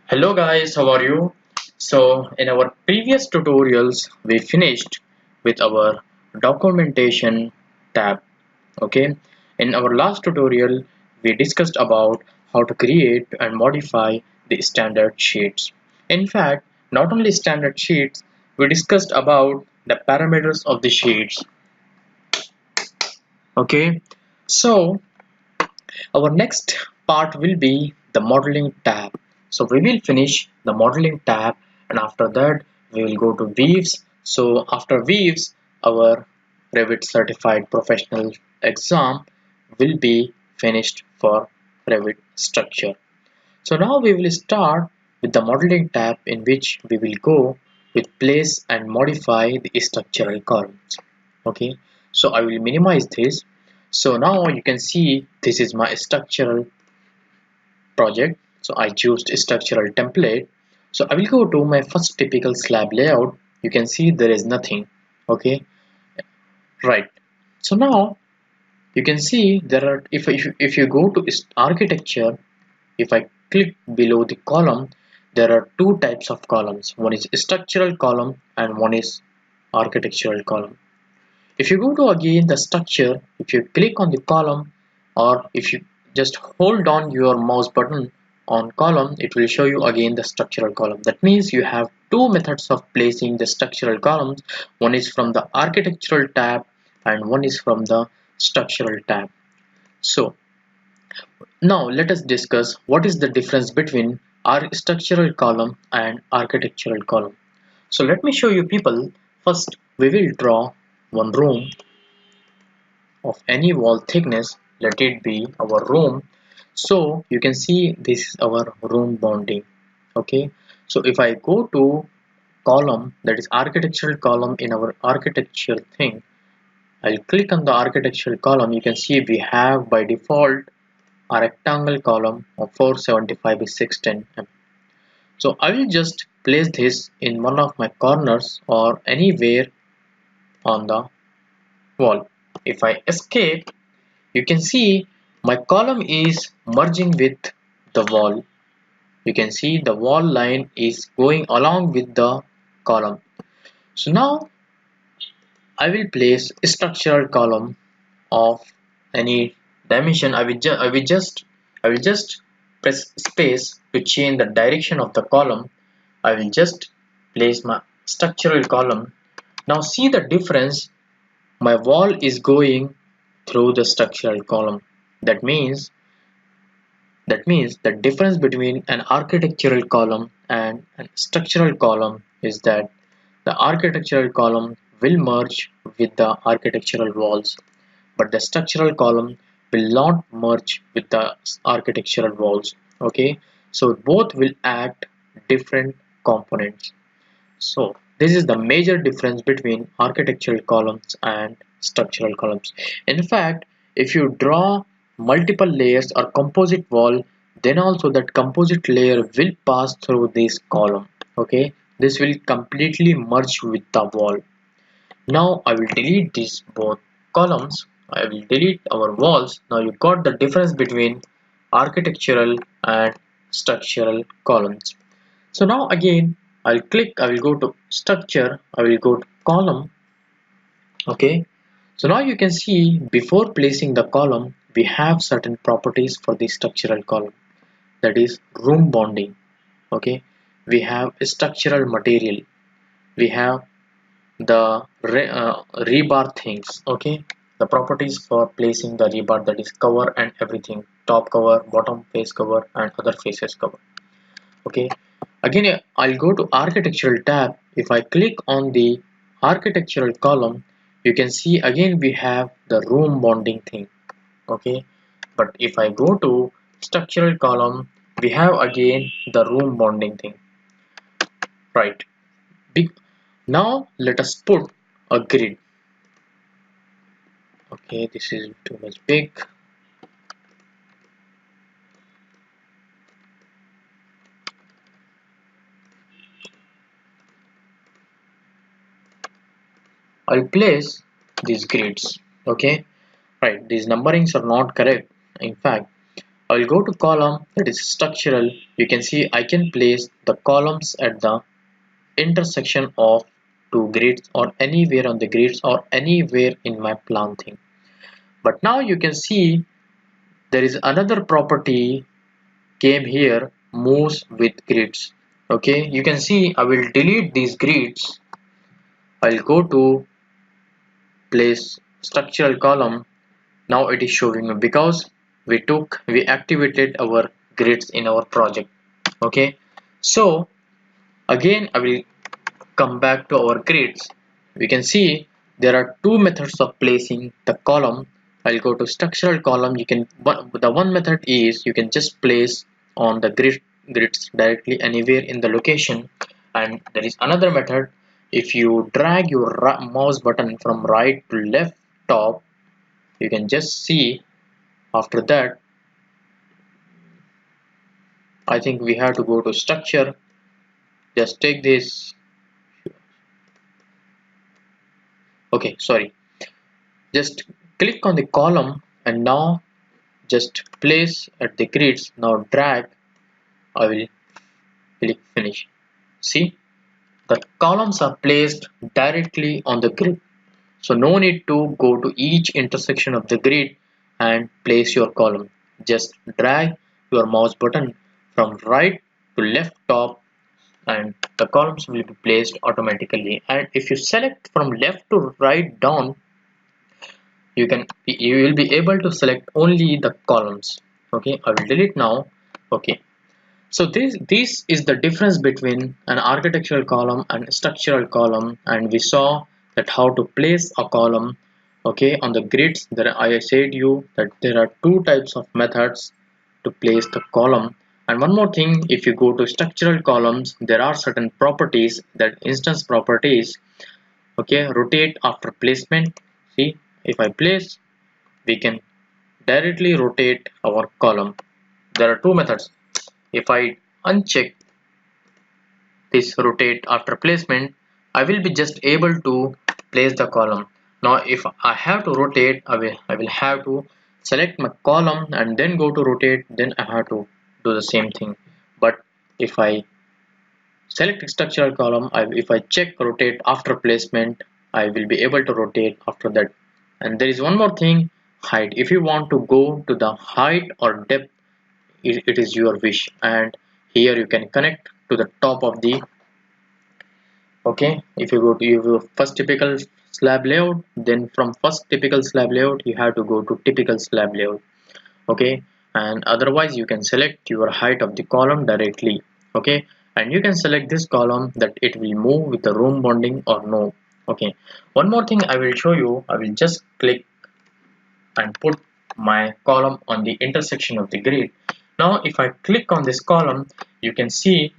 Hello guys, how are you? So in our previous tutorials we finished with our documentation tab. Okay, in our last tutorial we discussed about how to create and modify the standard sheets. In fact, not only standard sheets, we discussed about the parameters of the sheets. Okay, so our next part will be the modeling tab. So we will finish the modeling tab, and after that we will go to Weaves. So after Weaves, our Revit certified professional exam will be finished for Revit structure. So now we will start with the modeling tab, in which we will go with place and modify the structural columns. Okay, so I will minimize this. So now you can see this is my structural project. So I choose structural template. So I will go to my first typical slab layout. You can see there is nothing. Okay, right. So now you can see there are, if you go to architecture, if I click below the column, there are two types of columns. One is structural column and one is architectural column. If you go to again the structure, if you click on the column, or if you just hold on your mouse button on column, it will show you again the structural column. That means you have two methods of placing the structural columns. One is from the architectural tab and one is from the structural tab. So now let us discuss what is the difference between our structural column and architectural column. So let me show you people. First, we will draw one room of any wall thickness. Let it be our room. So you can see this is our room bounding. Okay. So if I go to column, that is architectural column in our architecture thing, I'll click on the architectural column. You can see we have by default a rectangle column of 475 by 610 mm. So I will just place this in one of my corners or anywhere on the wall. If I escape, you can see my column is merging with the wall. You can see the wall line is going along with the column. So now I will place a structural column of any dimension. I will just press space to change the direction of the column. I will just place my structural column. Now see the difference. My wall is going through the structural column. That means the difference between an architectural column and a structural column is that the architectural column will merge with the architectural walls, but the structural column will not merge with the architectural walls. Okay, so both will act different components. So this is the major difference between architectural columns and structural columns. In fact, if you draw multiple layers or composite wall, then also that composite layer will pass through this column. Okay, this will completely merge with the wall. Now I will delete these both columns. I will delete our walls. Now you got the difference between architectural and structural columns. So now again I will go to structure, I will go to column. Okay, so now you can see before placing the column we have certain properties for the structural column, that is room bonding. Okay, we have a structural material, we have the rebar things. Okay, the properties for placing the rebar, that is cover and everything, top cover, bottom face cover and other faces cover. Okay, again I'll go to architectural tab. If I click on the architectural column, you can see again we have the room bonding thing. Okay, but if I go to structural column, we have again the room bonding thing. Right, big. Now let us put a grid. Okay, this is too much big. I'll place these grids. Okay, right, these numberings are not correct. In fact, I will go to column, that is structural. You can see I can place the columns at the intersection of two grids or anywhere on the grids or anywhere in my plan thing. But now you can see there is another property came here, moves with grids. Okay, you can see I will delete these grids. I'll go to place structural column. Now it is showing me because we activated our grids in our project. Okay, so again I will come back to our grids. We can see there are two methods of placing the column. I'll go to structural column. The one method is you can just place on the grids directly anywhere in the location, and there is another method. If you drag your mouse button from right to left top, you can just see after that. I think we have to go to structure. Just take this. Okay, sorry. Just click on the column and now just place at the grids. Now drag. I will click finish. See, the columns are placed directly on the grid. So no need to go to each intersection of the grid and place your column. Just drag your mouse button from right to left top and the columns will be placed automatically. And if you select from left to right down, you will be able to select only the columns. Okay, I will delete now. Okay, so this is the difference between an architectural column and structural column, and we saw that how to place a column. Okay, on the grids there I said you that there are two types of methods to place the column. And one more thing, if you go to structural columns, there are certain properties, that instance properties. Okay, rotate after placement. See, if I place, we can directly rotate our column. There are two methods. If I uncheck this rotate after placement, I will be just able to place the column. Now if I have to rotate, I will have to select my column and then go to rotate, then I have to do the same thing. But if I select structural column, if I check rotate after placement, I will be able to rotate after that. And there is one more thing, height. If you want to go to the height or depth, it is your wish. And here you can connect to the top of the. Okay, if you go to your first typical slab layout, then from first typical slab layout you have to go to typical slab layout. Okay, and otherwise you can select your height of the column directly. Okay, and you can select this column that it will move with the room bonding or no. Okay, one more thing I will show you. I will just click and put my column on the intersection of the grid. Now if I click on this column, you can see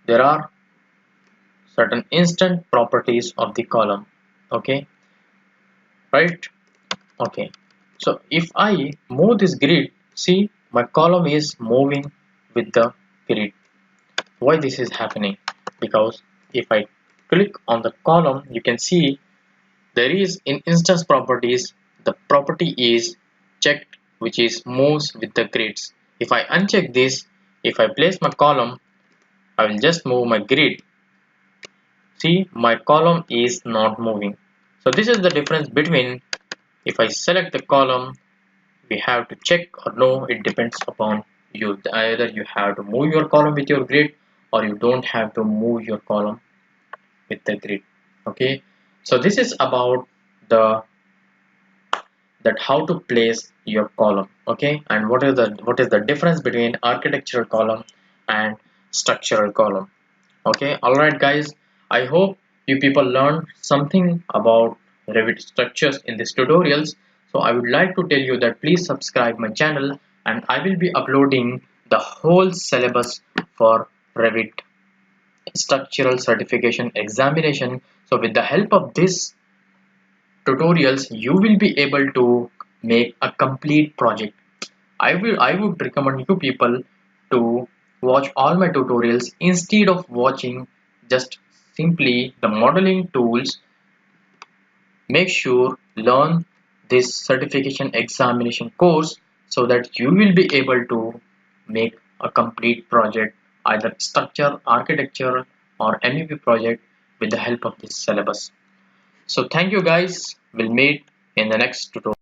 there are certain instant properties of the column. Okay, right? Okay, so if I move this grid, see my column is moving with the grid. Why this is happening? Because if I click on the column, you can see there is in instance properties, the property is checked, which is moves with the grids. If I uncheck this, if I place my column, I will just move my grid. See, my column is not moving. So this is the difference between, if I select the column, we have to check or no, it depends upon you. Either you have to move your column with your grid or you don't have to move your column with the grid. Okay, so this is about the that how to place your column. Okay, and what is the difference between architectural column and structural column. Okay, all right guys, I hope you people learned something about Revit structures in these tutorials. So I would like to tell you that please subscribe my channel, and I will be uploading the whole syllabus for Revit structural certification examination. So with the help of this tutorials, you will be able to make a complete project. I would recommend you people to watch all my tutorials instead of watching just simply the modeling tools. Make sure learn this certification examination course so that you will be able to make a complete project, either structure, architecture, or MEP project with the help of this syllabus. So thank you guys. We'll meet in the next tutorial.